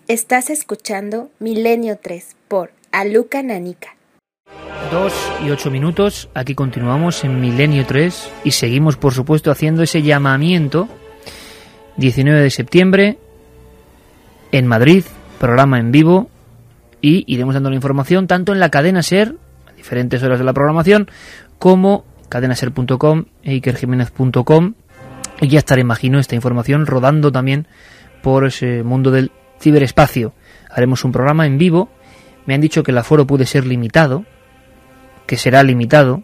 Estás escuchando Milenio 3 por Aluca Nanica. 2:08, aquí continuamos en Milenio 3 y seguimos, por supuesto, haciendo ese llamamiento. 19 de septiembre en Madrid, programa en vivo, y iremos dando la información tanto en la cadena SER, a diferentes horas de la programación, como cadenaser.com e ikerjimenez.com, y ya estará, imagino, esta información rodando también por ese mundo del ciberespacio. Haremos un programa en vivo. Me han dicho que el aforo puede ser limitado, que será limitado.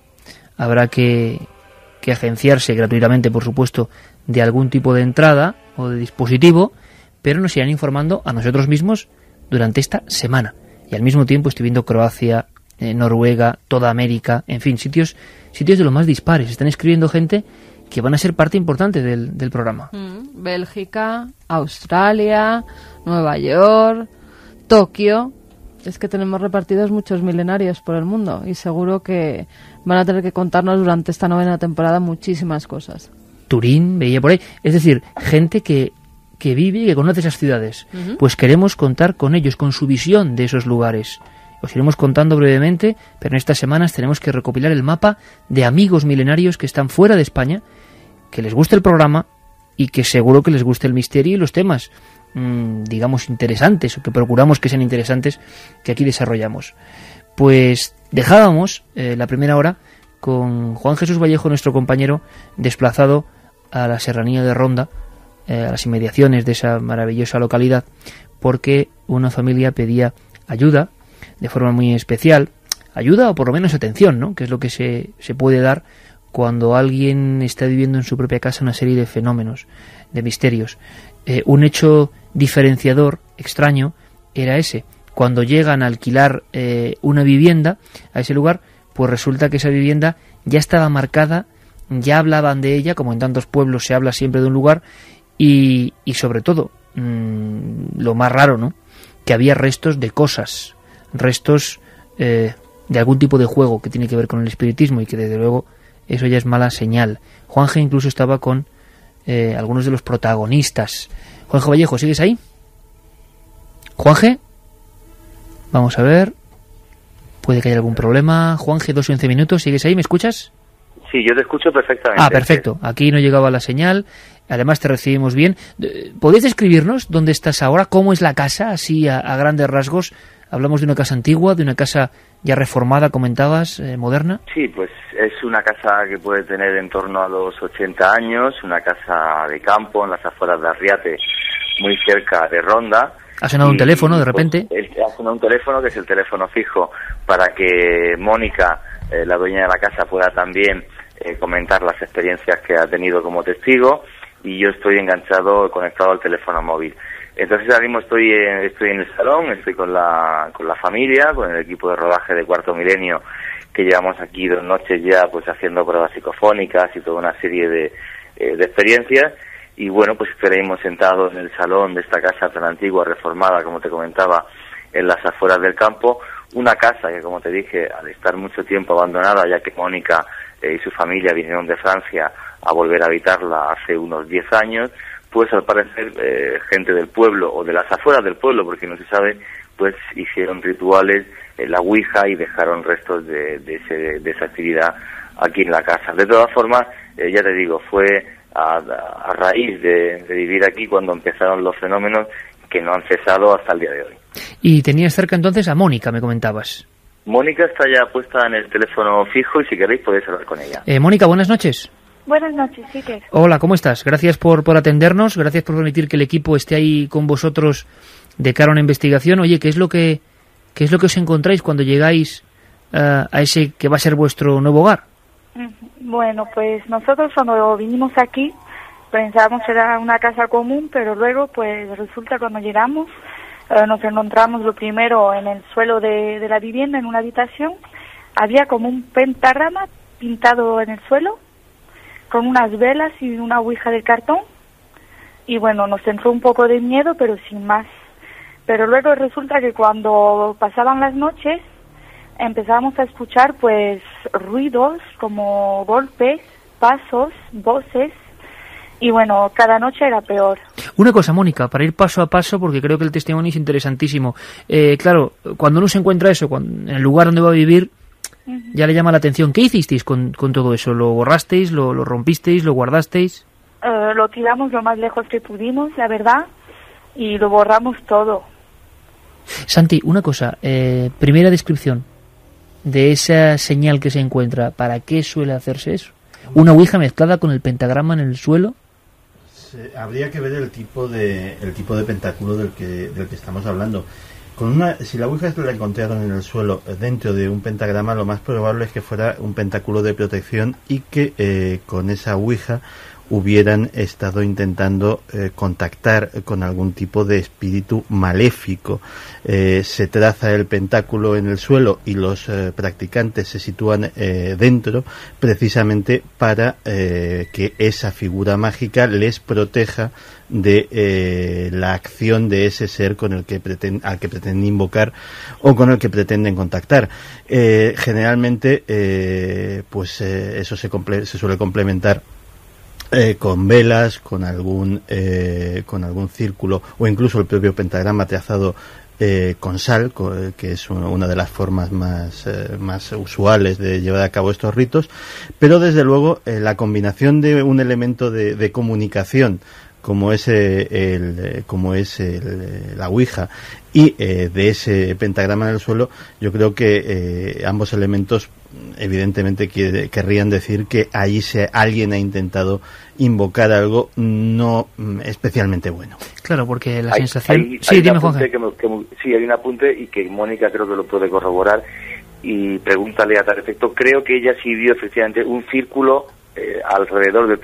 Habrá que agenciarse gratuitamente, por supuesto, de algún tipo de entrada o de dispositivo, pero nos irán informando a nosotros mismos durante esta semana. Y al mismo tiempo estoy viendo Croacia, Noruega, toda América, en fin, sitios de lo más dispares. Están escribiendo gente que van a ser parte importante del programa. Bélgica, Australia, Nueva York, Tokio. Es que tenemos repartidos muchos milenarios por el mundo y seguro que van a tener que contarnos durante esta 9ª temporada muchísimas cosas. Turín, veía por ahí. Es decir, gente que vive y que conoce esas ciudades. Pues queremos contar con ellos, con su visión de esos lugares. Os iremos contando brevemente, pero en estas semanas tenemos que recopilar el mapa de amigos milenarios que están fuera de España, que les guste el programa y que seguro que les guste el misterio y los temas, digamos, interesantes, o que procuramos que sean interesantes, que aquí desarrollamos. Pues dejábamos la primera hora con Juan Jesús Vallejo, nuestro compañero, desplazado a la serranía de Ronda, a las inmediaciones de esa maravillosa localidad, porque una familia pedía ayuda de forma muy especial, ayuda o por lo menos atención, ¿no? Que es lo que se puede dar cuando alguien está viviendo en su propia casa una serie de fenómenos, de misterios. Un hecho diferenciador, extraño, era ese. Cuando llegan a alquilar una vivienda a ese lugar, pues resulta que esa vivienda ya estaba marcada, ya hablaban de ella, como en tantos pueblos se habla siempre de un lugar, y sobre todo, lo más raro, ¿no?, que había restos de cosas, restos de algún tipo de juego que tiene que ver con el espiritismo, y que desde luego eso ya es mala señal. Juanje incluso estaba con algunos de los protagonistas. Juanjo Vallejo, ¿sigues ahí? Juanje, vamos a ver, puede que haya algún problema. Juanje, 2:11, ¿sigues ahí? ¿Me escuchas? Sí, yo te escucho perfectamente. Perfecto. Aquí no llegaba la señal. Además te recibimos bien. ¿Podéis describirnos dónde estás ahora? ¿Cómo es la casa? Así a grandes rasgos. Hablamos de una casa antigua, de una casa ya reformada, comentabas, moderna. Sí, pues es una casa que puede tener en torno a los 80 años, una casa de campo en las afueras de Arriate, muy cerca de Ronda. Ha sonado un teléfono de repente. Ha sonado un teléfono, que es el teléfono fijo, para que Mónica, la dueña de la casa, pueda también comentar las experiencias que ha tenido como testigo, y yo estoy enganchado, conectado al teléfono móvil. Entonces ahora mismo estoy en el salón, estoy con la familia, con el equipo de rodaje de Cuarto Milenio, que llevamos aquí 2 noches ya pues haciendo pruebas psicofónicas y toda una serie de experiencias. Y bueno, pues estaremos sentados en el salón de esta casa tan antigua, reformada, como te comentaba, en las afueras del campo. Una casa que, como te dije, al estar mucho tiempo abandonada, ya que Mónica y su familia vinieron de Francia a volver a habitarla hace unos 10 años, pues al parecer gente del pueblo o de las afueras del pueblo, porque no se sabe, pues hicieron rituales en la Ouija y dejaron restos de esa actividad aquí en la casa. De todas formas, ya te digo, fue a raíz de vivir aquí cuando empezaron los fenómenos, que no han cesado hasta el día de hoy. Y tenías cerca entonces a Mónica, me comentabas. Mónica está ya puesta en el teléfono fijo y si queréis podéis hablar con ella. Mónica, buenas noches. Buenas noches, sí que. Hola, ¿cómo estás? Gracias por atendernos, gracias por permitir que el equipo esté ahí con vosotros de cara a una investigación. Oye, ¿qué es lo que os encontráis cuando llegáis a ese que va a ser vuestro nuevo hogar? Bueno, pues nosotros cuando vinimos aquí pensábamos que era una casa común, pero luego pues resulta cuando llegamos nos encontramos lo primero en el suelo de la vivienda, en una habitación, había como un pentagrama pintado en el suelo, con unas velas y una ouija de cartón, y bueno, nos entró un poco de miedo, pero sin más. Pero luego resulta que cuando pasaban las noches, empezábamos a escuchar pues ruidos como golpes, pasos, voces, Y bueno, cada noche era peor. Una cosa, Mónica, para ir paso a paso, porque creo que el testimonio es interesantísimo. Claro, cuando uno se encuentra eso, en el lugar donde va a vivir, ya le llama la atención. ¿Qué hicisteis con todo eso? ¿Lo borrasteis, lo rompisteis, lo guardasteis? Lo tiramos lo más lejos que pudimos, la verdad, y lo borramos todo. Santi, una cosa, primera descripción de esa señal que se encuentra. ¿Para qué suele hacerse eso? ¿Una ouija mezclada con el pentagrama en el suelo? Habría que ver el tipo de pentáculo del que estamos hablando. Si la ouija la encontraron en el suelo dentro de un pentagrama, lo más probable es que fuera un pentáculo de protección y que con esa ouija hubieran estado intentando contactar con algún tipo de espíritu maléfico. Se traza el pentáculo en el suelo y los practicantes se sitúan dentro precisamente para que esa figura mágica les proteja de la acción de ese ser con el que al que pretenden invocar o con el que pretenden contactar. Generalmente eso se suele complementar con velas, con algún círculo o incluso el propio pentagrama trazado con sal, que es una de las formas más usuales de llevar a cabo estos ritos, pero desde luego la combinación de un elemento de comunicación como es la ouija y de ese pentagrama en el suelo, yo creo que ambos elementos evidentemente querrían decir que ahí alguien ha intentado invocar algo no especialmente bueno. Claro, porque la sensación... Sí, dime, Juan. Sí, hay un apunte y que Mónica creo que lo puede corroborar y pregúntale a tal efecto. Creo que ella sí vio efectivamente un círculo alrededor del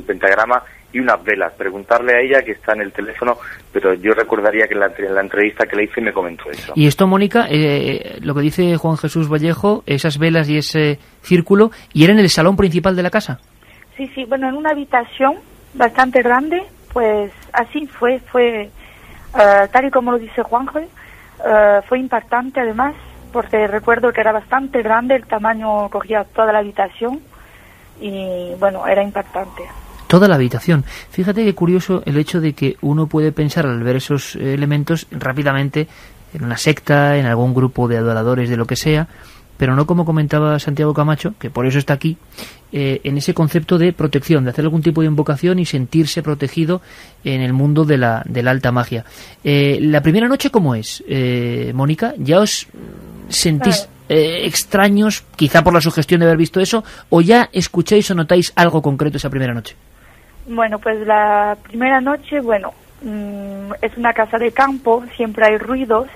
pentagrama y unas velas. Preguntarle a ella, que está en el teléfono, pero yo recordaría que en la entrevista que le hice me comentó eso. Y esto, Mónica, lo que dice Juan Jesús Vallejo, esas velas y ese círculo, ¿y era en el salón principal de la casa? Sí, bueno, en una habitación bastante grande, pues así fue tal y como lo dice Juanjo, fue impactante además, porque recuerdo que era bastante grande, el tamaño cogía toda la habitación y bueno, era impactante. Toda la habitación. Fíjate qué curioso el hecho de que uno puede pensar al ver esos elementos rápidamente en una secta, en algún grupo de adoradores de lo que sea, pero no como comentaba Santiago Camacho, que por eso está aquí, en ese concepto de protección, de hacer algún tipo de invocación y sentirse protegido en el mundo de la alta magia. La primera noche, ¿cómo es, Mónica? ¿Ya os sentís extraños, quizá por la sugestión de haber visto eso, o ya escucháis o notáis algo concreto esa primera noche? Bueno, pues la primera noche, es una casa de campo, siempre hay ruidos,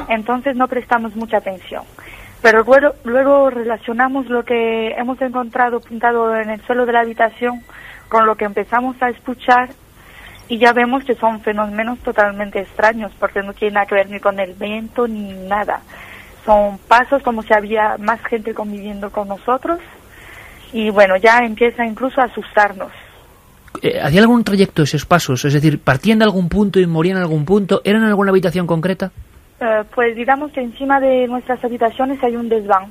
entonces no prestamos mucha atención. Pero luego relacionamos lo que hemos encontrado pintado en el suelo de la habitación con lo que empezamos a escuchar y ya vemos que son fenómenos totalmente extraños, porque no tiene nada que ver ni con el viento ni nada. Son pasos como si había más gente conviviendo con nosotros y bueno, ya empieza incluso a asustarnos. ¿Hacía algún trayecto esos pasos? Es decir, ¿partían de algún punto y morían en algún punto? ¿Eran en alguna habitación concreta? Pues digamos que encima de nuestras habitaciones hay un desván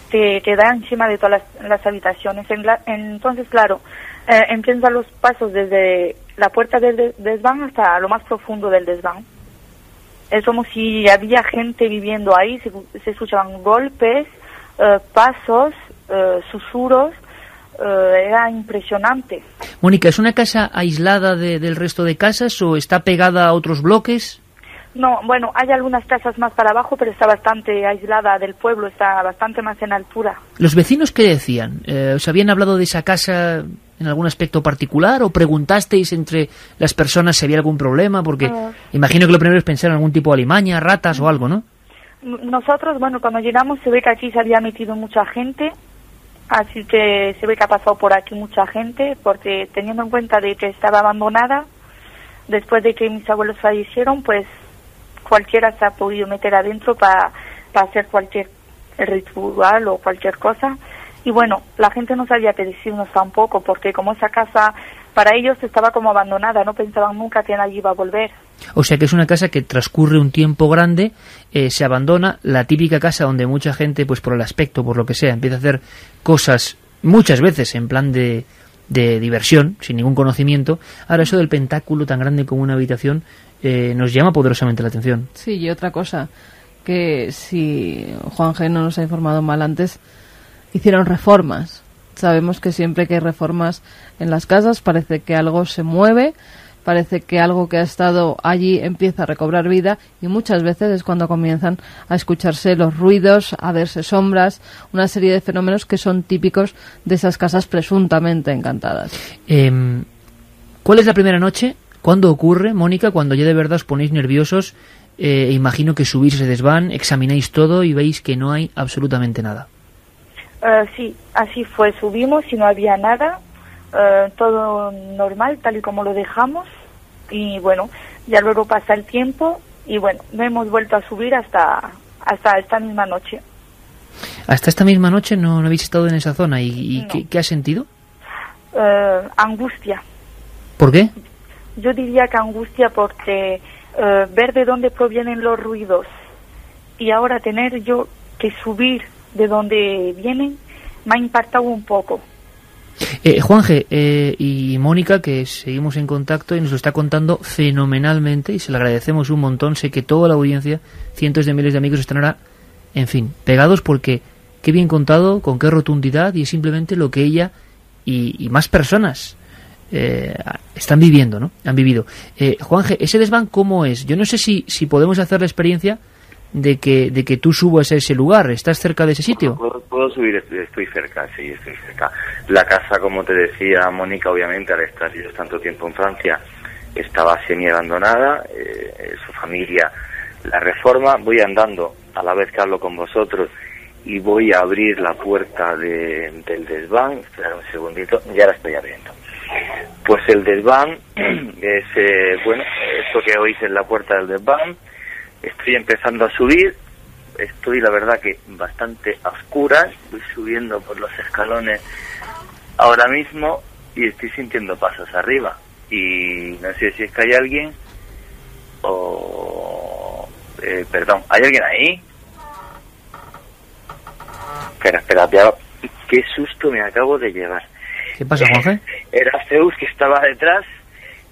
que da encima de todas las habitaciones. Entonces, claro, empiezan los pasos desde la puerta del desván hasta lo más profundo del desván. Es como si había gente viviendo ahí, se escuchaban golpes, pasos, susurros, era impresionante. Mónica, ¿es una casa aislada del resto de casas o está pegada a otros bloques? No, bueno, hay algunas casas más para abajo, pero está bastante aislada del pueblo, está bastante más en altura. ¿Los vecinos qué decían? ¿Os habían hablado de esa casa en algún aspecto particular o preguntasteis entre las personas si había algún problema? Porque imagino que lo primero es pensar en algún tipo de alimaña, ratas o algo, ¿no? Nosotros, cuando llegamos se ve que aquí se había metido mucha gente, así que se ve que ha pasado por aquí mucha gente, porque teniendo en cuenta de que estaba abandonada, después de que mis abuelos fallecieron, pues cualquiera se ha podido meter adentro para hacer cualquier ritual o cualquier cosa. Y bueno, la gente no sabía qué decirnos tampoco, porque como esa casa para ellos estaba como abandonada, no pensaban nunca que nadie iba a volver. O sea que es una casa que transcurre un tiempo grande, se abandona, la típica casa donde mucha gente, pues por el aspecto, por lo que sea, empieza a hacer cosas muchas veces en plan de de diversión, sin ningún conocimiento. Ahora eso del pentáculo tan grande como una habitación nos llama poderosamente la atención. Sí, y otra cosa, que si Juan G. no nos ha informado mal antes, hicieron reformas. Sabemos que siempre que hay reformas en las casas parece que algo se mueve, parece que algo que ha estado allí empieza a recobrar vida, y muchas veces es cuando comienzan a escucharse los ruidos, a verse sombras, una serie de fenómenos que son típicos de esas casas presuntamente encantadas. ¿Cuál es la primera noche? ¿Cuándo ocurre, Mónica? Cuando ya de verdad os ponéis nerviosos, imagino que subís ese desván, examináis todo y veis que no hay absolutamente nada. Sí, así fue. Subimos y no había nada. Todo normal, tal y como lo dejamos, y bueno, ya luego pasa el tiempo y bueno, no hemos vuelto a subir hasta esta misma noche. ¿Hasta esta misma noche no habéis estado en esa zona? ¿Y no. ¿Qué has sentido? Angustia. ¿Por qué? Yo diría que angustia porque ver de dónde provienen los ruidos y ahora tener yo que subir de dónde vienen me ha impactado un poco. Juanje y Mónica, que seguimos en contacto y nos lo está contando fenomenalmente y se lo agradecemos un montón. Sé que toda la audiencia, cientos de miles de amigos están ahora, en fin, pegados porque qué bien contado, con qué rotundidad, y es simplemente lo que ella y más personas están viviendo, ¿no? Han vivido. Juanje, ¿ese desván cómo es? Yo no sé si podemos hacer la experiencia de que tú subas a ese lugar. ¿Estás cerca de ese sitio? Puedo subir, estoy cerca, sí, estoy cerca. La casa, como te decía Mónica, obviamente al estar yo tanto tiempo en Francia, estaba semi-abandonada, su familia la reforma. Voy andando a la vez que hablo con vosotros y voy a abrir la puerta del desván. Esperad un segundito, ya la estoy abriendo. Pues el desván es, bueno, esto que oís es la puerta del desván. Estoy empezando a subir, estoy la verdad que bastante a oscuras, voy subiendo por los escalones ahora mismo y estoy sintiendo pasos arriba. Y no sé si es que hay alguien o... perdón, ¿hay alguien ahí? Espera, qué susto me acabo de llevar. ¿Qué pasa, Juanje? Era Zeus que estaba detrás,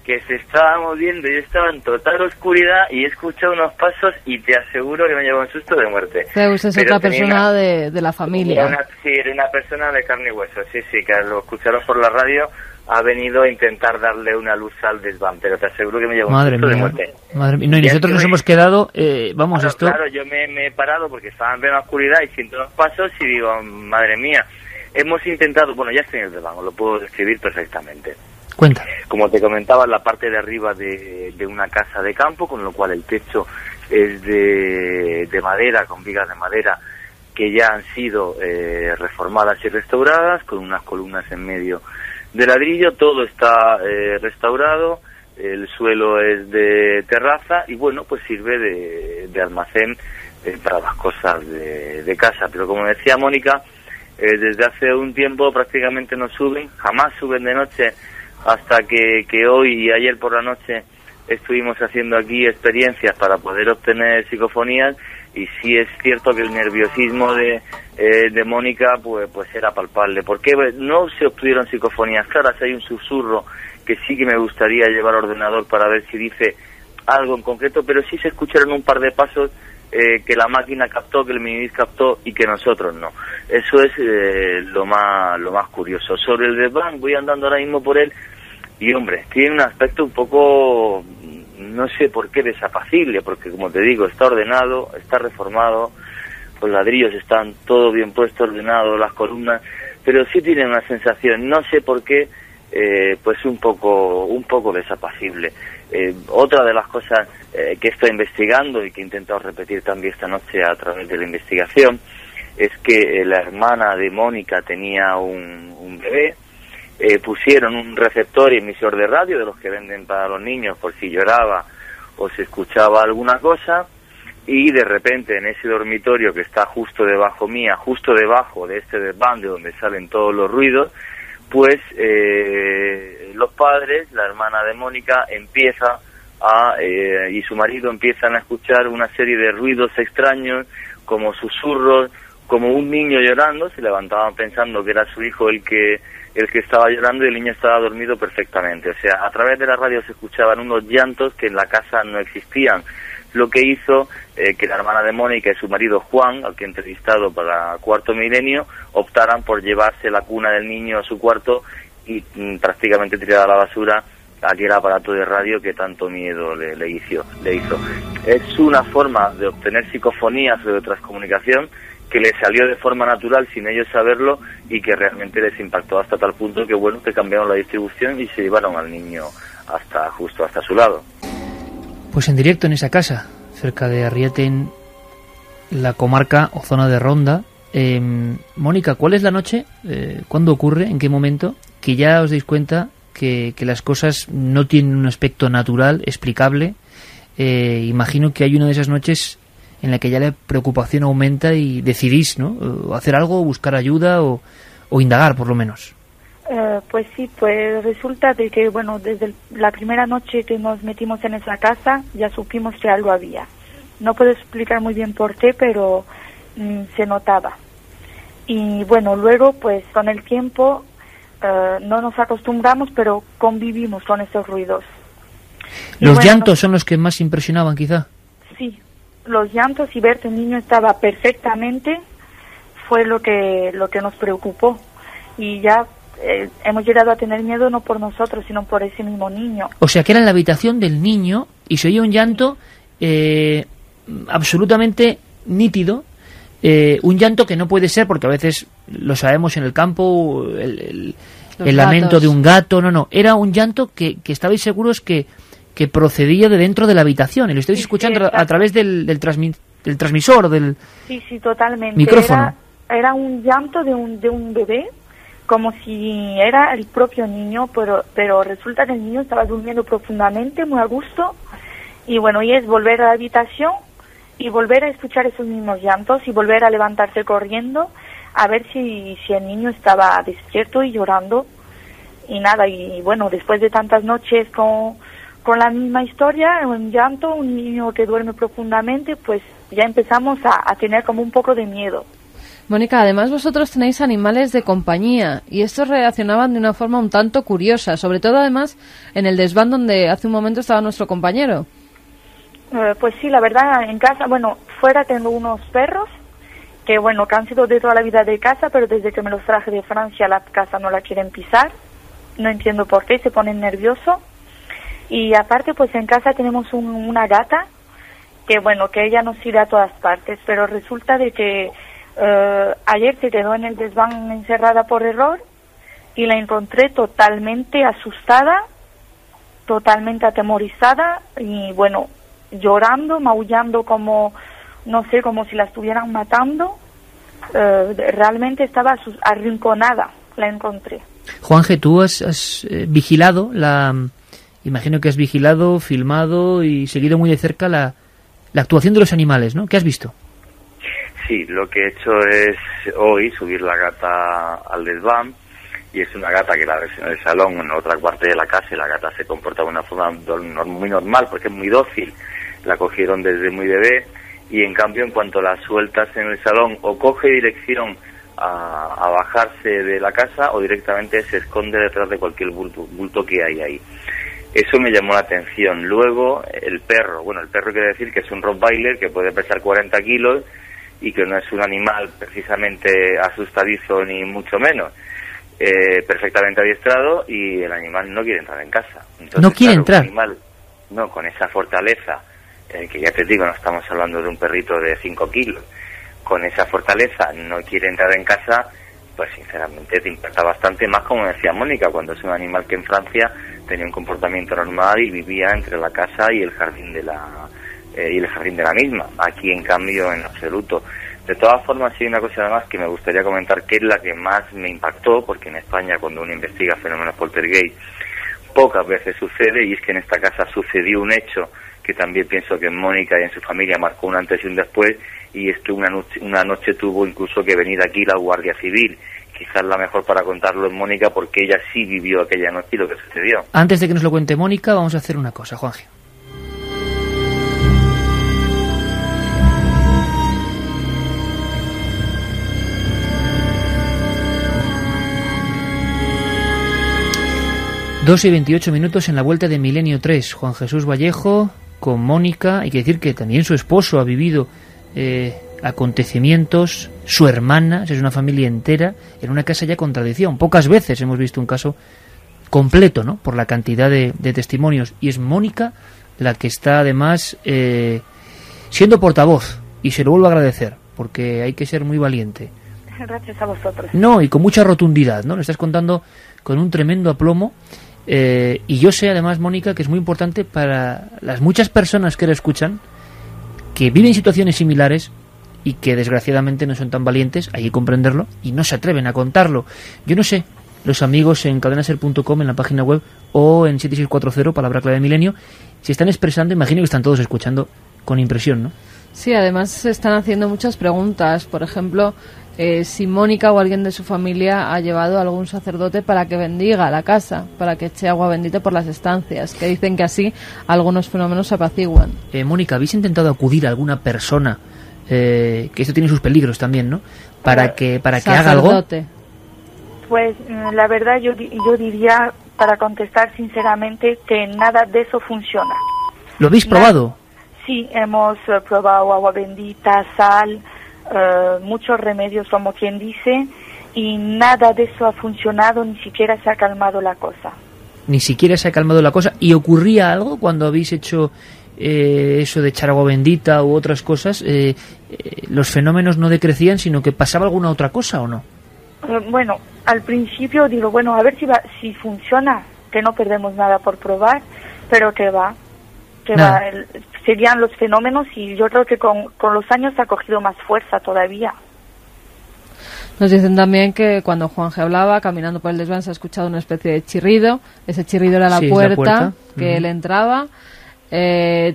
que se estaba moviendo, yo estaba en total oscuridad y he escuchado unos pasos y te aseguro que me llevó un susto de muerte. Zeus es otra persona de la familia. Era una persona de carne y hueso, sí, que al escucharos por la radio ha venido a intentar darle una luz al desván, pero te aseguro que me llevó un susto de muerte. Madre mía, no, y nosotros nos hemos quedado, vamos, esto... Claro, yo me he parado porque estaba en plena oscuridad y siento unos pasos y digo, madre mía, hemos intentado, bueno, ya estoy en el desván, os lo puedo describir perfectamente. Cuenta. Como te comentaba, la parte de arriba de una casa de campo, con lo cual el techo es de madera, con vigas de madera que ya han sido reformadas y restauradas, con unas columnas en medio de ladrillo. Todo está restaurado, el suelo es de terraza y bueno, pues sirve de almacén para las cosas de casa. Pero como decía Mónica, desde hace un tiempo prácticamente no suben, jamás suben de noche, hasta que hoy y ayer por la noche estuvimos haciendo aquí experiencias para poder obtener psicofonías, y sí es cierto que el nerviosismo de Mónica pues era palpable. ¿Por qué no se obtuvieron psicofonías claras? Hay un susurro que sí que me gustaría llevar al ordenador para ver si dice algo en concreto, pero sí se escucharon un par de pasos que la máquina captó, que el minidisc captó y que nosotros no. Eso es lo más curioso. Sobre el desván, voy andando ahora mismo por él y hombre, tiene un aspecto un poco, no sé por qué, desapacible, porque como te digo, está ordenado, está reformado, los ladrillos están todo bien puesto, ordenado, las columnas, pero sí tiene una sensación, no sé por qué, pues un poco desapacible. Otra de las cosas que estoy investigando y que he intentado repetir también esta noche a través de la investigación es que la hermana de Mónica tenía un bebé. Pusieron un receptor y emisor de radio de los que venden para los niños por si lloraba o se escuchaba alguna cosa, y de repente en ese dormitorio que está justo debajo mía, justo debajo de este desván de donde salen todos los ruidos, pues los padres, la hermana de Mónica empieza y su marido empiezan a escuchar una serie de ruidos extraños, como susurros, como un niño llorando, se levantaban pensando que era su hijo el que estaba llorando y el niño estaba dormido perfectamente. O sea, a través de la radio se escuchaban unos llantos que en la casa no existían, lo que hizo que la hermana de Mónica y su marido Juan, al que he entrevistado para Cuarto Milenio, optaran por llevarse la cuna del niño a su cuarto y prácticamente tirar a la basura aquel aparato de radio que tanto miedo le hizo. Es una forma de obtener psicofonías o de transcomunicación que le salió de forma natural sin ellos saberlo y que realmente les impactó hasta tal punto que bueno, que cambiaron la distribución y se llevaron al niño justo hasta su lado. Pues en directo en esa casa, cerca de Arriete, en la comarca o zona de Ronda. Mónica, ¿cuál es la noche? ¿Cuándo ocurre? ¿En qué momento? Que ya os dais cuenta que las cosas no tienen un aspecto natural, explicable. Imagino que hay una de esas noches en la que ya la preocupación aumenta y decidís, ¿no? Hacer algo, buscar ayuda o indagar, por lo menos. Pues sí, pues resulta de que, bueno, desde la primera noche que nos metimos en esa casa ya supimos que algo había. No puedo explicar muy bien por qué, pero se notaba. Y bueno, luego pues con el tiempo no nos acostumbramos, pero convivimos con esos ruidos. ¿Los llantos son los que más impresionaban quizá? Sí, los llantos y ver que el niño estaba perfectamente fue lo que nos preocupó. Y ya hemos llegado a tener miedo no por nosotros, sino por ese mismo niño. O sea, que era en la habitación del niño y se oía un llanto absolutamente nítido, un llanto que no puede ser, porque a veces lo sabemos en el campo, el lamento de un gato, no, era un llanto que estabais seguros que procedía de dentro de la habitación, y lo estáis escuchando a través del transmisor o del sí, totalmente. Micrófono. Era un llanto de un bebé, como si era el propio niño, pero resulta que el niño estaba durmiendo profundamente, muy a gusto, y bueno, y es volver a la habitación y volver a escuchar esos mismos llantos y volver a levantarse corriendo a ver si el niño estaba despierto y llorando, y nada, y bueno, después de tantas noches con la misma historia, un llanto, un niño que duerme profundamente, pues ya empezamos a tener como un poco de miedo. Mónica, además vosotros tenéis animales de compañía y estos reaccionaban de una forma un tanto curiosa, sobre todo además en el desván donde hace un momento estaba nuestro compañero. Pues sí, la verdad, en casa, bueno, fuera tengo unos perros que, bueno, que han sido de toda la vida de casa, pero desde que me los traje de Francia la casa no la quieren pisar, no entiendo por qué, se ponen nerviosos. Y aparte, pues en casa tenemos una gata que, bueno, que ella nos sigue a todas partes, pero resulta de que ayer se quedó en el desván encerrada por error y la encontré totalmente asustada, totalmente atemorizada y bueno, llorando, maullando como, no sé, como si la estuvieran matando. Realmente estaba arrinconada, la encontré. Juanje, tú has vigilado imagino que has vigilado, filmado y seguido muy de cerca la actuación de los animales, ¿no? ¿Qué has visto? Sí, lo que he hecho es hoy subir la gata al desván, y es una gata que la ves en el salón, en otra parte de la casa, y la gata se comporta de una forma muy normal porque es muy dócil, la cogieron desde muy bebé, y en cambio en cuanto la sueltas en el salón o coge dirección a bajarse de la casa o directamente se esconde detrás de cualquier bulto que hay ahí. Eso me llamó la atención. Luego el perro quiere decir que es un Rottweiler que puede pesar 40 kilos y que no es un animal precisamente asustadizo ni mucho menos, perfectamente adiestrado, y el animal no quiere entrar en casa. Entonces, no quiere entrar. El animal, no, con esa fortaleza, que ya te digo, no estamos hablando de un perrito de 5 kilos, con esa fortaleza no quiere entrar en casa, pues sinceramente te impacta bastante, más como decía Mónica, cuando es un animal que en Francia tenía un comportamiento normal y vivía entre la casa y el jardín de la misma. Aquí en cambio en absoluto. De todas formas, sí hay una cosa además que me gustaría comentar, que es la que más me impactó, porque en España cuando uno investiga fenómenos poltergeist pocas veces sucede, y es que en esta casa sucedió un hecho que también pienso que en Mónica y en su familia marcó un antes y un después, y es que una noche tuvo incluso que venir aquí la Guardia Civil. Quizás la mejor para contarlo es Mónica, porque ella sí vivió aquella noche y lo que sucedió. Antes de que nos lo cuente Mónica, vamos a hacer una cosa, Juanje. 2:28 en la vuelta de Milenio 3. Juan Jesús Vallejo con Mónica. Hay que decir que también su esposo ha vivido acontecimientos, su hermana, es una familia entera, en una casa ya con tradición. Pocas veces hemos visto un caso completo, ¿no?, por la cantidad de testimonios. Y es Mónica la que está además siendo portavoz. Y se lo vuelvo a agradecer, porque hay que ser muy valiente. Gracias a vosotros. No, y con mucha rotundidad, ¿no? Lo estás contando con un tremendo aplomo. Y yo sé, además, Mónica, que es muy importante para las muchas personas que la escuchan, que viven situaciones similares y que desgraciadamente no son tan valientes, hay que comprenderlo, y no se atreven a contarlo. Yo no sé, los amigos en cadenaser.com, en la página web, o en 7640, palabra clave de Milenio, se están expresando, imagino que están todos escuchando con impresión, ¿no? Sí, además se están haciendo muchas preguntas. Por ejemplo, si Mónica o alguien de su familia ha llevado a algún sacerdote para que bendiga la casa, para que eche agua bendita por las estancias, que dicen que así algunos fenómenos se apaciguan. Mónica, ¿habéis intentado acudir a alguna persona, que esto tiene sus peligros también, ¿no?, para que haga algo? Pues la verdad yo diría, para contestar sinceramente, que nada de eso funciona. ¿Lo habéis probado? Sí, hemos probado agua bendita, sal, muchos remedios, como quien dice, y nada de eso ha funcionado, ni siquiera se ha calmado la cosa. Ni siquiera se ha calmado la cosa. ¿Y ocurría algo cuando habéis hecho eso de echar agua bendita u otras cosas? ¿Los fenómenos no decrecían, sino que pasaba alguna otra cosa o no? Bueno, al principio digo, bueno, a ver si funciona, que no perdemos nada por probar, pero que va. Serían los fenómenos, y yo creo que con los años ha cogido más fuerza todavía. Nos dicen también que cuando Juanje hablaba, caminando por el desván, se ha escuchado una especie de chirrido. Ese chirrido era la puerta que él entraba.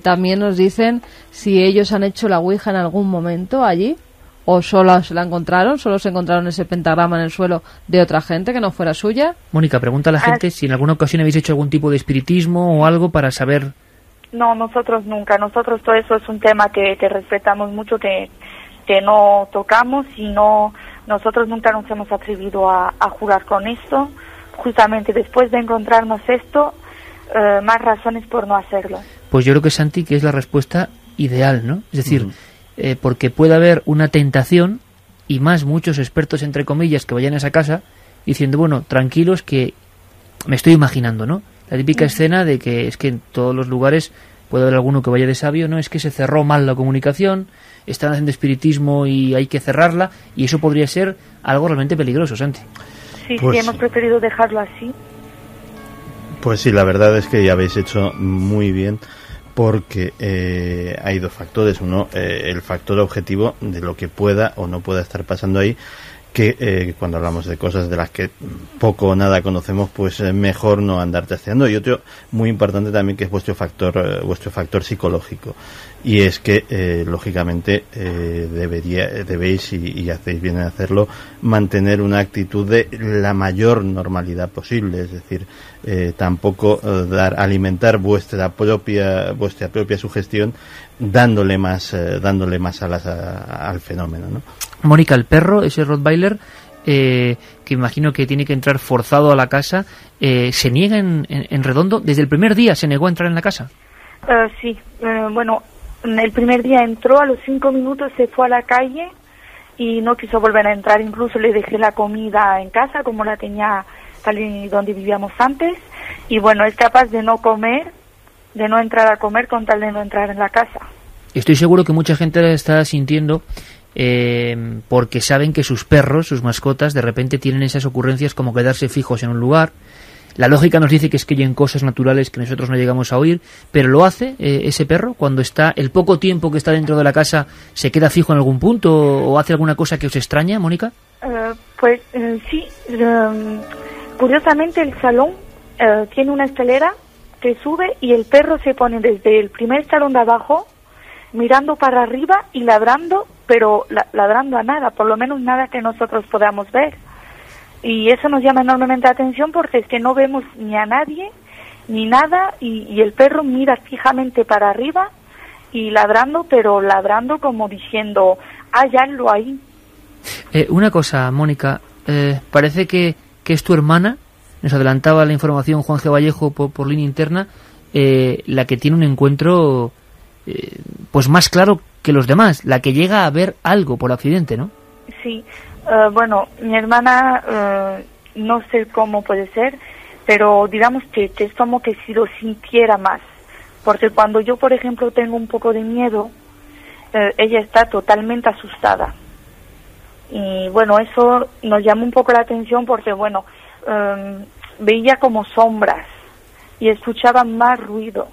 También nos dicen si ellos han hecho la ouija en algún momento allí, o solo se encontraron ese pentagrama en el suelo de otra gente que no fuera suya. Mónica, pregunta a la gente si en alguna ocasión habéis hecho algún tipo de espiritismo o algo para saber. No, nosotros nunca. Nosotros todo eso es un tema que respetamos mucho, que no tocamos, y nosotros nunca nos hemos atrevido a jugar con esto. Justamente después de encontrarnos esto, más razones por no hacerlo. Pues yo creo que, Santi, que es la respuesta ideal, ¿no? Es decir, porque puede haber una tentación, y más muchos expertos, entre comillas, que vayan a esa casa diciendo, bueno, tranquilos, que me estoy imaginando, ¿no? La típica escena de que es que en todos los lugares puede haber alguno que vaya de sabio, ¿no? Es que se cerró mal la comunicación, están haciendo espiritismo y hay que cerrarla, y eso podría ser algo realmente peligroso, Santi. Sí, pues, sí, hemos preferido dejarlo así. Pues sí, la verdad es que ya habéis hecho muy bien, porque hay dos factores. Uno, el factor objetivo de lo que pueda o no pueda estar pasando ahí, que cuando hablamos de cosas de las que poco o nada conocemos, pues mejor no andar testeando. Y otro muy importante también, que es vuestro factor psicológico, y es que lógicamente debéis, y hacéis bien en hacerlo, mantener una actitud de la mayor normalidad posible. Es decir, tampoco alimentar vuestra propia sugestión dándole más alas al fenómeno, ¿no? Mónica, el perro, ese Rottweiler, que imagino que tiene que entrar forzado a la casa, ¿se niega en redondo? ¿Desde el primer día se negó a entrar en la casa? Sí, bueno, el primer día entró, a los 5 minutos se fue a la calle y no quiso volver a entrar. Incluso le dejé la comida en casa, como la tenía tal y donde vivíamos antes, y bueno, es capaz de no comer, de no entrar a comer con tal de no entrar en la casa. Estoy seguro que mucha gente la está sintiendo, porque saben que sus perros, sus mascotas, de repente tienen esas ocurrencias como quedarse fijos en un lugar. La lógica nos dice que es que oyen cosas naturales que nosotros no llegamos a oír, pero lo hace ese perro cuando está, el poco tiempo que está dentro de la casa, se queda fijo en algún punto o hace alguna cosa que os extraña, Mónica. Pues sí, curiosamente el salón tiene una escalera que sube y el perro se pone desde el primer escalón de abajo mirando para arriba y ladrando, pero ladrando a nada, por lo menos nada que nosotros podamos ver. Y eso nos llama enormemente la atención, porque es que no vemos ni a nadie ni nada, y el perro mira fijamente para arriba y ladrando, pero ladrando como diciendo, hay algo ahí. Una cosa, Mónica, parece que es tu hermana nos adelantaba la información Juan G. Vallejo por línea interna, la que tiene un encuentro pues más claro que los demás, la que llega a ver algo por accidente, ¿no? Sí, bueno, mi hermana, no sé cómo puede ser, pero digamos que es como que si lo sintiera más, porque cuando yo, por ejemplo, tengo un poco de miedo, ella está totalmente asustada. Y bueno, eso nos llama un poco la atención porque, bueno, veía como sombras y escuchaba más ruido.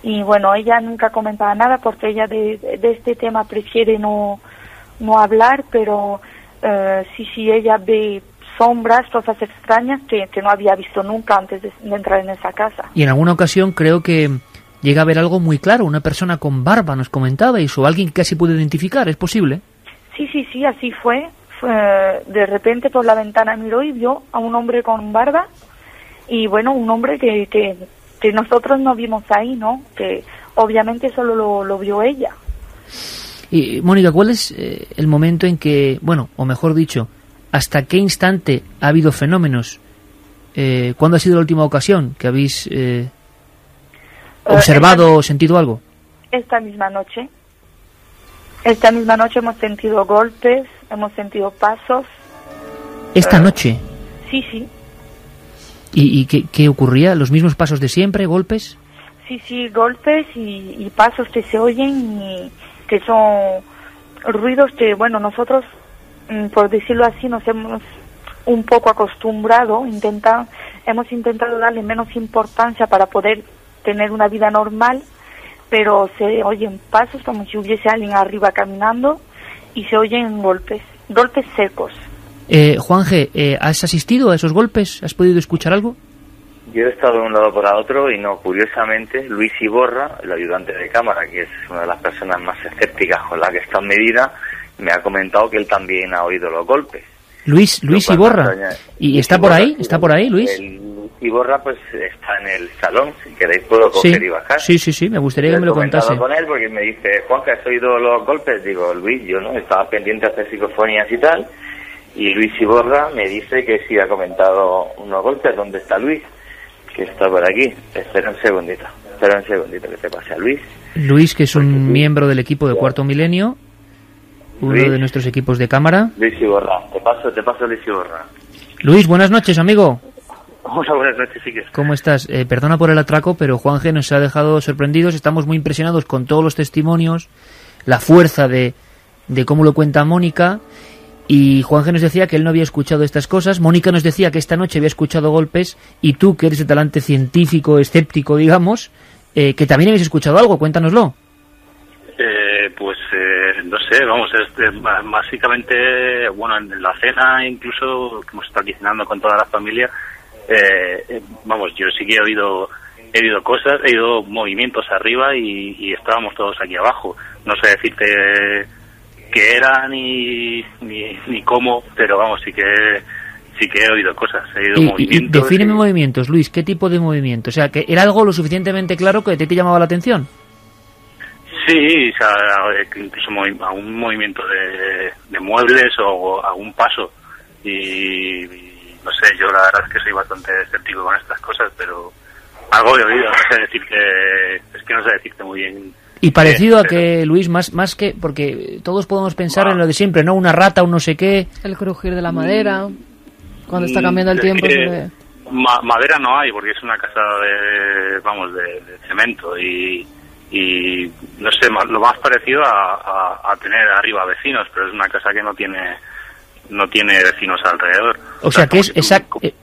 Y bueno, ella nunca comentaba nada porque ella de este tema prefiere no hablar, pero sí, ella ve sombras, cosas extrañas que no había visto nunca antes de entrar en esa casa. Y en alguna ocasión creo que llega a ver algo muy claro, una persona con barba, nos comentabais, o alguien que casi puede identificar, ¿es posible? Sí, así fue. De repente por la ventana miró y vio a un hombre con barba, y bueno, un hombre que nosotros no vimos ahí, ¿no? Que obviamente solo lo vio ella. Y Mónica, ¿cuál es el momento en que, bueno, o mejor dicho, hasta qué instante ha habido fenómenos? ¿Cuándo ha sido la última ocasión que habéis observado o sentido algo? Esta misma noche. Esta misma noche hemos sentido golpes, hemos sentido pasos. ¿Esta noche? Sí. ¿Y qué ocurría? ¿Los mismos pasos de siempre? ¿Golpes? Sí, golpes y pasos que se oyen y que son ruidos que, bueno, nosotros, por decirlo así, nos hemos un poco acostumbrado, hemos intentado darle menos importancia para poder tener una vida normal, pero se oyen pasos como si hubiese alguien arriba caminando y se oyen golpes secos. Juan G., ¿has asistido a esos golpes? ¿Has podido escuchar algo? Yo he estado de un lado para otro y no, curiosamente, Luis Iborra, el ayudante de cámara, que es una de las personas más escépticas con la que está en medida, me ha comentado que él también ha oído los golpes. Luis Iborra. ¿Y está por ahí? ¿Está por ahí, Luis? Iborra pues está en el salón, si queréis puedo coger y bajar. Sí, me gustaría que me lo contase. He comentado con él porque me dice, Juanca, ¿has oído los golpes? Digo, Luis, yo no, estaba pendiente de hacer psicofonías y tal, y Luis Iborra me dice que sí ha comentado unos golpes. ¿Dónde está Luis? Que está por aquí. Espera un segundito que te pase a Luis. Luis, que es un miembro del equipo de Cuarto Milenio, uno de nuestros equipos de cámara. Luis Iborra, te paso Luis Iborra. Luis, buenas noches, amigo. Hola, buenas noches, sí que. ¿Cómo estás? Perdona por el atraco, pero Juan G. nos ha dejado sorprendidos. Estamos muy impresionados con todos los testimonios, la fuerza de cómo lo cuenta Mónica. Y Juan G. nos decía que él no había escuchado estas cosas. Mónica nos decía que esta noche había escuchado golpes. Y tú, que eres de talante científico, escéptico, digamos, que también habéis escuchado algo. Cuéntanoslo. No sé, vamos, básicamente, bueno, en la cena incluso, que hemos estado cenando con toda la familia, vamos, yo sí que he oído cosas, he oído movimientos arriba y estábamos todos aquí abajo. No sé decirte qué era ni cómo, pero vamos, sí que he oído cosas, he oído movimientos. Defíneme movimientos, Luis, ¿qué tipo de movimiento? O sea, que ¿era algo lo suficientemente claro que te llamaba la atención? Sí, o sea, incluso algún movimiento de muebles o algún paso. Y no sé, yo la verdad es que soy bastante escéptico con estas cosas, pero algo he oído, no sé decirte muy bien. Y parecido a que, Luis, más que, porque todos podemos pensar en lo de siempre, ¿no? Una rata, un no sé qué. El crujir de la madera, cuando está cambiando el tiempo. Madera no hay, porque es una casa de cemento y no sé, lo más parecido a tener arriba vecinos, pero es una casa que no tiene vecinos alrededor. O sea que es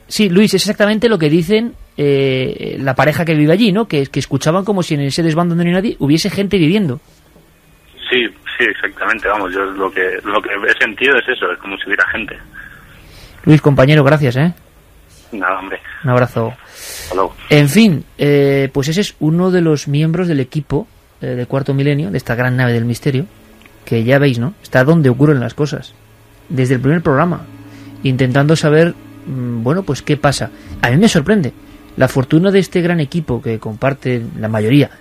sí, Luis, es exactamente lo que dicen la pareja que vive allí, ¿no? Que escuchaban como si en ese desván donde no hay nadie hubiese gente viviendo. Sí, exactamente, vamos, yo lo que he sentido es eso, es como si hubiera gente. Luis, compañero, gracias, Nada, hombre. Un abrazo. Hello. En fin, pues ese es uno de los miembros del equipo de Cuarto Milenio, de esta gran nave del misterio, que ya veis, ¿no? Está donde ocurren las cosas, desde el primer programa, intentando saber, bueno, pues qué pasa. A mí me sorprende la fortuna de este gran equipo que comparte la mayoría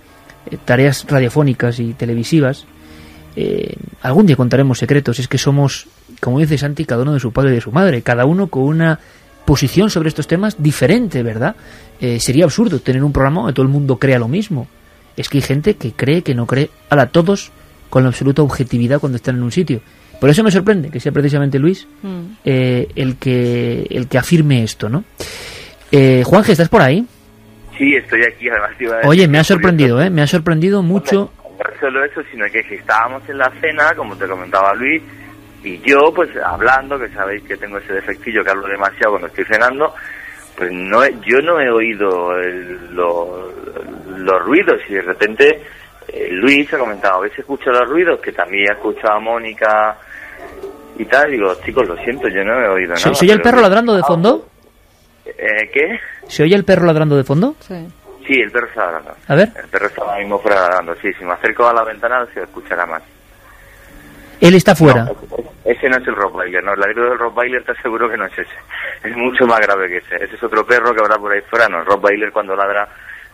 tareas radiofónicas y televisivas. Algún día contaremos secretos, es que somos, como dice Santi, cada uno de su padre y de su madre, cada uno con una posición sobre estos temas diferente, ¿verdad? Sería absurdo tener un programa donde todo el mundo crea lo mismo. Es que hay gente que cree, que no cree, a todos con la absoluta objetividad cuando están en un sitio. Por eso me sorprende que sea precisamente Luis el que afirme esto, ¿no? Juanje, ¿estás por ahí? Sí, estoy aquí. Además, oye, me ha sorprendido, me ha sorprendido mucho. No solo eso, sino que estábamos en la cena, como te comentaba Luis, y yo, pues, hablando, que sabéis que tengo ese defectillo, que hablo demasiado cuando estoy cenando, pues yo no he oído los ruidos, y de repente Luis ha comentado, ¿habéis escuchado los ruidos? Que también ha escuchado a Mónica y tal. Digo, chicos, lo siento, yo no he oído nada. ¿Se oye el perro ladrando de fondo? ¿Qué? ¿Se oye el perro ladrando de fondo? Sí, el perro está ladrando. A ver. El perro está ahora mismo fuera ladrando, sí. Si me acerco a la ventana se escuchará más. Él está fuera. No, ese no es el Rottweiler, no. El ladrido del Rottweiler te aseguro que no es ese. Es mucho más grave que ese. Ese es otro perro que habrá por ahí fuera. No, el Rottweiler cuando ladra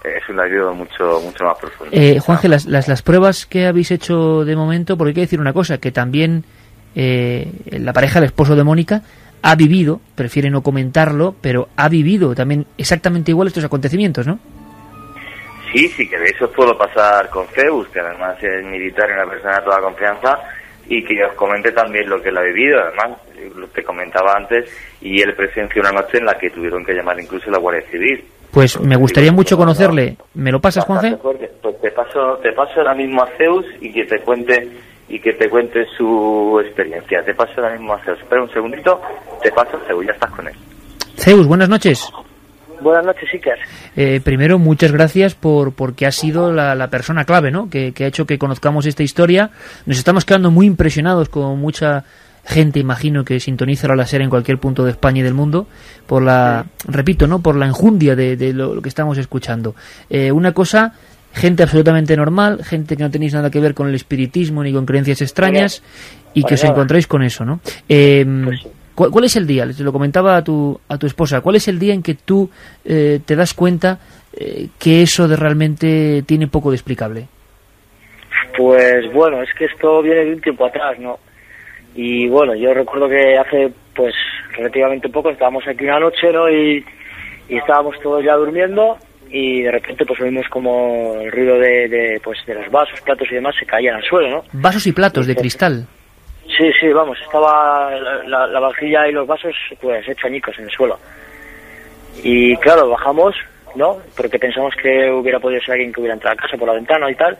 es un ladrido mucho más profundo. Juanje, las pruebas que habéis hecho de momento, porque hay que decir una cosa, que también la pareja, el esposo de Mónica, ha vivido, prefiere no comentarlo, pero ha vivido también exactamente igual estos acontecimientos, ¿no? Sí, que de eso puedo pasar con Zeus, que además es militar y una persona de toda confianza, y que os comente también lo que él ha vivido. Además, lo que comentaba antes, y él presenció una noche en la que tuvieron que llamar incluso la Guardia Civil. Pues me gustaría mucho conocerle. ¿Me lo pasas, Juanje? Pues te paso ahora mismo a Zeus y que te cuente su experiencia. Te paso ahora mismo a Zeus. Espera un segundito, te paso a Zeus, ya estás con él. Zeus, buenas noches. Buenas noches, Iker. Primero, muchas gracias porque has sido la persona clave, ¿no? Que ha hecho que conozcamos esta historia. Nos estamos quedando muy impresionados con mucha gente, imagino, que sintoniza la SER en cualquier punto de España y del mundo por repito, ¿no? Por la enjundia de lo que estamos escuchando. Una cosa, gente absolutamente normal, gente que no tenéis nada que ver con el espiritismo ni con creencias extrañas y que os encontráis con eso, ¿no? Pues sí. ¿Cuál es el día? Les lo comentaba a tu esposa. ¿Cuál es el día en que tú te das cuenta que eso realmente tiene poco de explicable? Pues bueno, es que esto viene de un tiempo atrás, ¿no? Y bueno, yo recuerdo que hace pues relativamente poco estábamos aquí una noche, ¿no? Y estábamos todos ya durmiendo y de repente pues oímos como el ruido de los vasos, platos y demás se caían al suelo, ¿no? Vasos y platos de cristal. Sí, vamos, estaba la vajilla y los vasos pues hecho añicos en el suelo. Y claro, bajamos, ¿no? Porque pensamos que hubiera podido ser alguien que hubiera entrado a casa por la ventana y tal,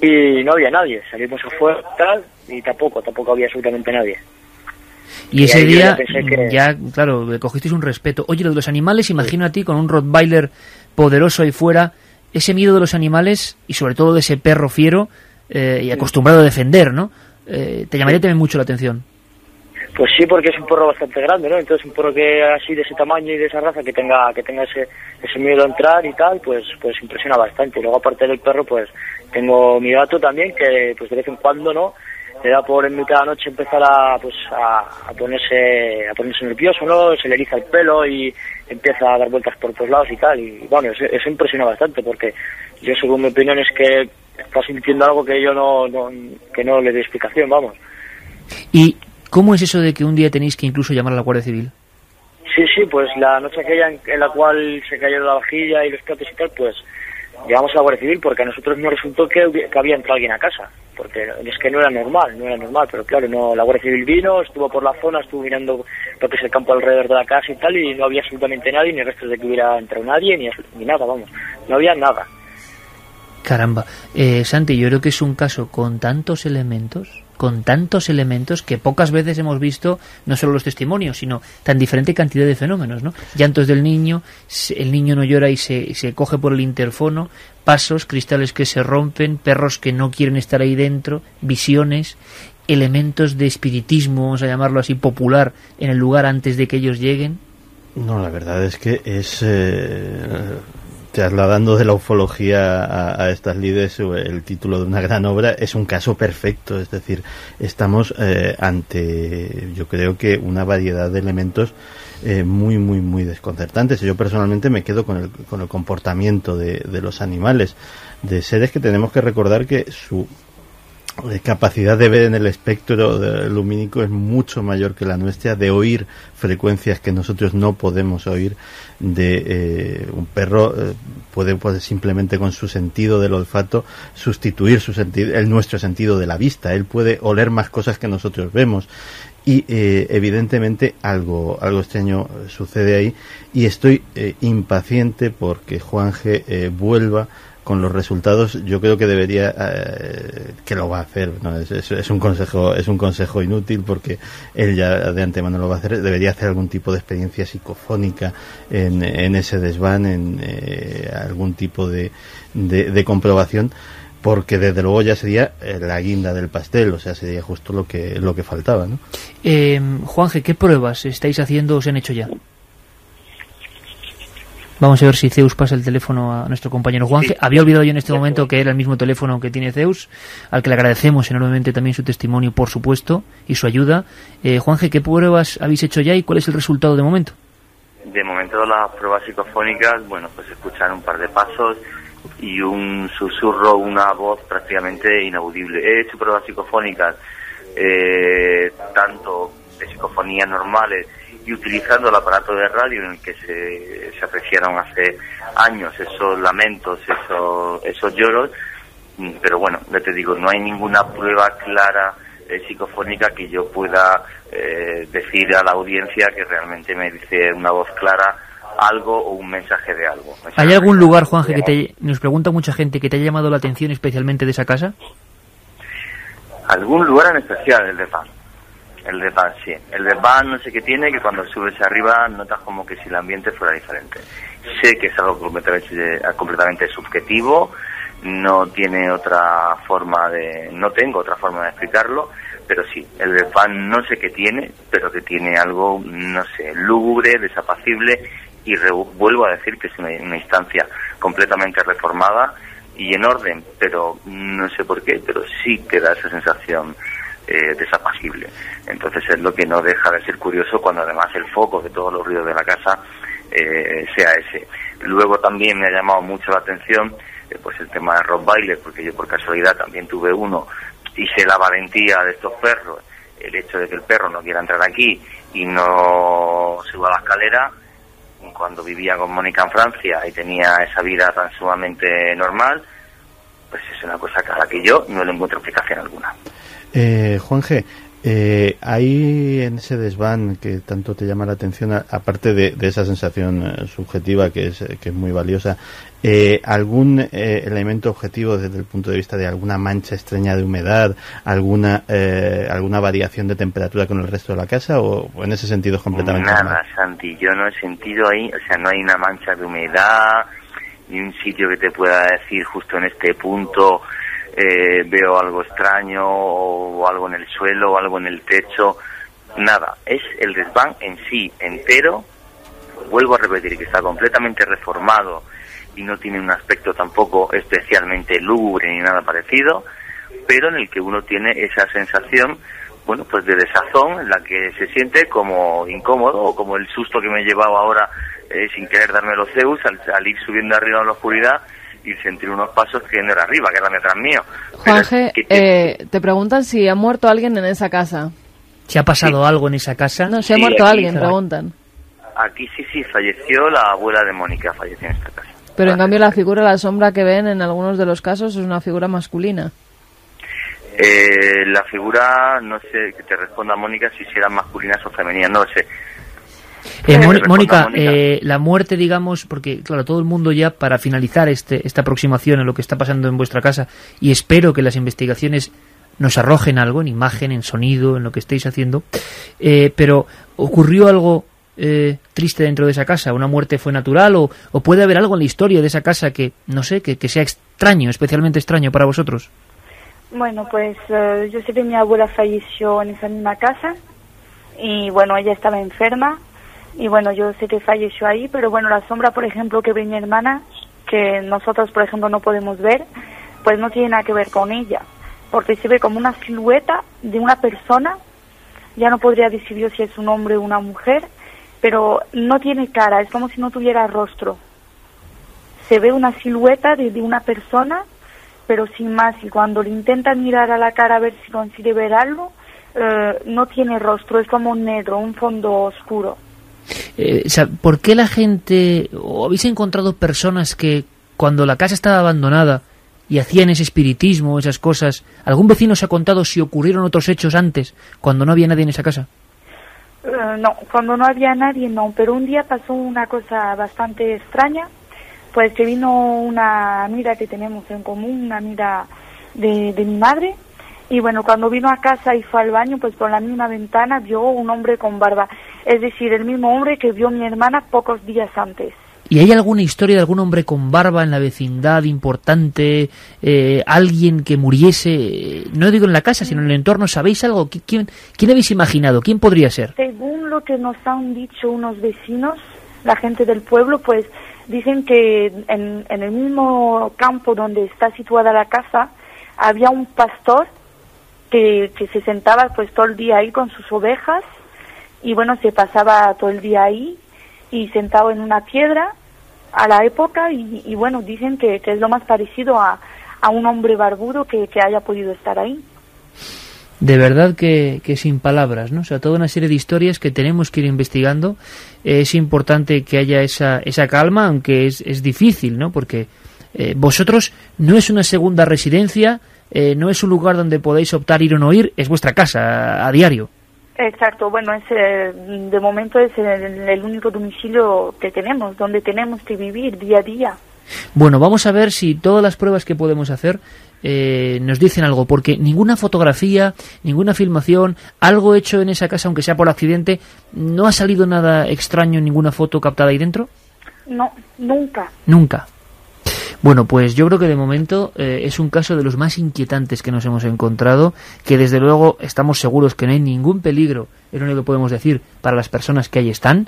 y no había nadie. Salimos afuera tal, y tampoco había absolutamente nadie. Y ese día ya, claro, le cogisteis un respeto. Oye, lo de los animales, imagino a ti con un Rottweiler poderoso ahí fuera, ese miedo de los animales y sobre todo de ese perro fiero y acostumbrado a defender, ¿no? Te llamaría también mucho la atención. Pues sí, porque es un perro bastante grande, ¿no? Entonces un perro que así de ese tamaño y de esa raza que tenga ese miedo a entrar y tal, pues impresiona bastante. Y luego aparte del perro, pues tengo mi gato también que pues de vez en cuando, ¿no? Le da por en mitad de la noche empezar a ponerse nervioso, ¿no? Se le eriza el pelo y empieza a dar vueltas por todos lados y tal. Y bueno, eso impresiona bastante porque yo, según mi opinión, es que está sintiendo algo que yo no le doy explicación, vamos. ¿Y cómo es eso de que un día tenéis que incluso llamar a la Guardia Civil? Sí, pues la noche aquella en la cual se cayó la vajilla y los platos y tal, pues llamamos a la Guardia Civil porque a nosotros nos resultó que había entrado alguien a casa, porque es que no era normal, pero claro, no, la Guardia Civil vino, estuvo por la zona, estuvo mirando lo que es el campo alrededor de la casa y tal, y no había absolutamente nadie, ni restos de que hubiera entrado nadie, ni nada, vamos, no había nada. Caramba, Santi, yo creo que es un caso con tantos elementos que pocas veces hemos visto no solo los testimonios, sino tan diferente cantidad de fenómenos, ¿no? Llantos del niño, el niño no llora y se coge por el interfono, pasos, cristales que se rompen, perros que no quieren estar ahí dentro, visiones, elementos de espiritismo, vamos a llamarlo así, popular, en el lugar antes de que ellos lleguen. No, la verdad es que es... trasladando de la ufología a estas lides el título de una gran obra, es un caso perfecto, es decir, estamos ante, yo creo que una variedad de elementos muy desconcertantes. Yo personalmente me quedo con el comportamiento de los animales, de seres que tenemos que recordar que capacidad de ver en el espectro lumínico es mucho mayor que la nuestra, de oír frecuencias que nosotros no podemos oír. Un perro puede simplemente con su sentido del olfato sustituir nuestro sentido de la vista. Él puede oler más cosas que nosotros vemos. Y evidentemente algo extraño sucede ahí, y estoy impaciente porque Juanje vuelva con los resultados. Yo creo que debería, que lo va a hacer, ¿no? Es un consejo inútil, porque él ya de antemano lo va a hacer. Debería hacer algún tipo de experiencia psicofónica en ese desván, en algún tipo de comprobación, porque desde luego ya sería la guinda del pastel, o sea, sería justo lo que faltaba, ¿no? Juanje, ¿qué pruebas estáis haciendo o se han hecho ya? Vamos a ver si Zeus pasa el teléfono a nuestro compañero Juanje. Sí. Había olvidado yo en este momento que era el mismo teléfono que tiene Zeus, al que le agradecemos enormemente también su testimonio, por supuesto, y su ayuda. Juanje, ¿qué pruebas habéis hecho ya y cuál es el resultado de momento? De momento las pruebas psicofónicas, bueno, pues escuchar un par de pasos y un susurro, una voz prácticamente inaudible. He hecho pruebas psicofónicas, tanto de psicofonías normales y utilizando el aparato de radio en el que se apreciaron hace años esos lamentos, esos lloros, pero bueno, ya te digo, no hay ninguna prueba clara psicofónica que yo pueda decir a la audiencia que realmente me dice una voz clara algo o un mensaje de algo. ¿Hay algún lugar, Juanje, nos pregunta mucha gente, que te haya llamado la atención especialmente de esa casa? ¿Algún lugar en especial? El desván. El desván, sí. El desván no sé qué tiene, que cuando subes arriba notas como que si el ambiente fuera diferente. Sé que es algo completamente subjetivo, no tengo otra forma de explicarlo, pero sí, el desván no sé qué tiene, pero que tiene algo, no sé, lúgubre, desapacible, y vuelvo a decir que es una instancia completamente reformada y en orden, pero no sé por qué, pero sí que da esa sensación desapacible. Entonces es lo que no deja de ser curioso, cuando además el foco de todos los ruidos de la casa sea ese. Luego también me ha llamado mucho la atención pues el tema de Rottweiler, porque yo por casualidad también tuve uno y sé la valentía de estos perros. El hecho de que el perro no quiera entrar aquí y no suba la escalera, cuando vivía con Mónica en Francia y tenía esa vida tan sumamente normal, pues es una cosa a la que yo no le encuentro explicación alguna. Juanje, hay en ese desván que tanto te llama la atención, aparte de esa sensación subjetiva que es muy valiosa, algún elemento objetivo desde el punto de vista de alguna mancha extraña de humedad, alguna variación de temperatura con el resto de la casa, o en ese sentido es completamente nada normal? Santi, yo no he sentido ahí, o sea, no hay una mancha de humedad ni un sitio que te pueda decir justo en este punto veo algo extraño o algo en el suelo o algo en el techo, nada. Es el desván en sí entero, vuelvo a repetir, que está completamente reformado y no tiene un aspecto tampoco especialmente lúgubre ni nada parecido, pero en el que uno tiene esa sensación, bueno, pues de desazón, en la que se siente como incómodo, o como el susto que me he llevado ahora sin querer darme los Zeus al ir subiendo arriba en la oscuridad y sentir unos pasos que no era arriba, que eran detrás mío. Juanje, te preguntan si ha muerto alguien en esa casa. ¿Si ha pasado algo en esa casa? No, si ha muerto alguien, preguntan. Aquí sí, falleció la abuela de Mónica, falleció en esta casa. Pero en cambio la figura, la sombra que ven en algunos de los casos es una figura masculina. La figura, no sé, que te responda Mónica si eran masculinas o femeninas, no lo sé. Mónica, la muerte, digamos, porque claro, todo el mundo ya, para finalizar esta aproximación a lo que está pasando en vuestra casa, y espero que las investigaciones nos arrojen algo, en imagen, en sonido, en lo que estéis haciendo, pero ¿ocurrió algo triste dentro de esa casa? ¿Una muerte fue natural? ¿O puede haber algo en la historia de esa casa que, no sé, que sea extraño, especialmente extraño para vosotros? Bueno, pues yo sé que mi abuela falleció en esa misma casa y bueno, ella estaba enferma y bueno, yo sé que falleció ahí, pero bueno, la sombra, por ejemplo, que ve mi hermana, que nosotros, por ejemplo, no podemos ver, pues no tiene nada que ver con ella, porque se ve como una silueta de una persona, ya no podría decir yo si es un hombre o una mujer, pero no tiene cara, es como si no tuviera rostro. Se ve una silueta de una persona pero sin más. Y cuando le intentan mirar a la cara a ver si consigue ver algo, no tiene rostro, es como un negro, un fondo oscuro. ¿Por qué la gente, o habéis encontrado personas que cuando la casa estaba abandonada y hacían ese espiritismo, esas cosas, algún vecino os ha contado si ocurrieron otros hechos antes, cuando no había nadie en esa casa? No, cuando no había nadie no, pero un día pasó una cosa bastante extraña, pues que vino una amiga que tenemos en común, una amiga de mi madre, y bueno, cuando vino a casa y fue al baño, pues por la misma ventana vio un hombre con barba, es decir, el mismo hombre que vio mi hermana pocos días antes. ¿Y hay alguna historia de algún hombre con barba en la vecindad importante, alguien que muriese, no digo en la casa, sino en el entorno? ¿Sabéis algo? ¿Quién habéis imaginado? ¿Quién podría ser? Según lo que nos han dicho unos vecinos, la gente del pueblo, pues dicen que en el mismo campo donde está situada la casa había un pastor que se sentaba pues todo el día ahí con sus ovejas y bueno, se pasaba todo el día ahí y sentado en una piedra a la época y bueno, dicen que es lo más parecido a un hombre barbudo que haya podido estar ahí. De verdad que sin palabras, ¿no? O sea, toda una serie de historias que tenemos que ir investigando. Es importante que haya esa calma, aunque es difícil, ¿no? Porque vosotros no es una segunda residencia, no es un lugar donde podéis optar ir o no ir, es vuestra casa a diario. Exacto, bueno, de momento es el único domicilio que tenemos, donde tenemos que vivir día a día. Bueno, vamos a ver si todas las pruebas que podemos hacer nos dicen algo, porque ninguna fotografía, ninguna filmación, algo hecho en esa casa, aunque sea por accidente, ¿no ha salido nada extraño en ninguna foto captada ahí dentro? No, nunca. Nunca. Bueno, pues yo creo que de momento es un caso de los más inquietantes que nos hemos encontrado, que desde luego estamos seguros que no hay ningún peligro, es lo único que podemos decir, para las personas que ahí están,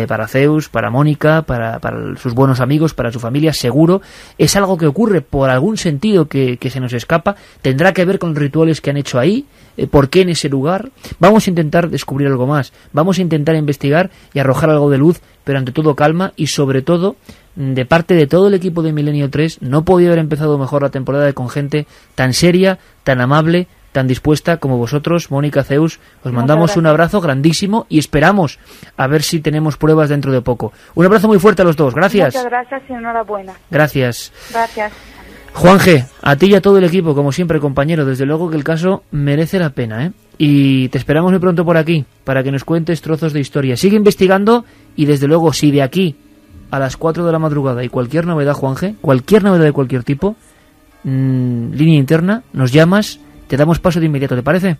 para Zeus, para Mónica, para sus buenos amigos, para su familia, seguro. Es algo que ocurre por algún sentido que se nos escapa, tendrá que ver con los rituales que han hecho ahí, por qué en ese lugar. Vamos a intentar descubrir algo más, vamos a intentar investigar y arrojar algo de luz, pero ante todo calma y sobre todo, de parte de todo el equipo de Milenio 3, no podía haber empezado mejor la temporada con gente tan seria, tan amable, tan dispuesta como vosotros, Mónica, Zeus. Os mandamos un abrazo grandísimo y esperamos a ver si tenemos pruebas dentro de poco. Un abrazo muy fuerte a los dos, gracias. Muchas gracias y enhorabuena. Gracias. Gracias. Juanje, a ti y a todo el equipo, como siempre, compañero, desde luego que el caso merece la pena, ¿eh? Y te esperamos muy pronto por aquí, para que nos cuentes trozos de historia. Sigue investigando y desde luego, si de aquí a las 4 de la madrugada y cualquier novedad, Juanje, cualquier novedad de cualquier tipo, línea interna, nos llamas, te damos paso de inmediato, ¿te parece?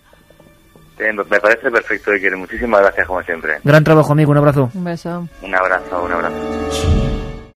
Me parece perfecto, Iker. Muchísimas gracias, como siempre. Gran trabajo, amigo, un abrazo. Un beso. Un abrazo, un abrazo.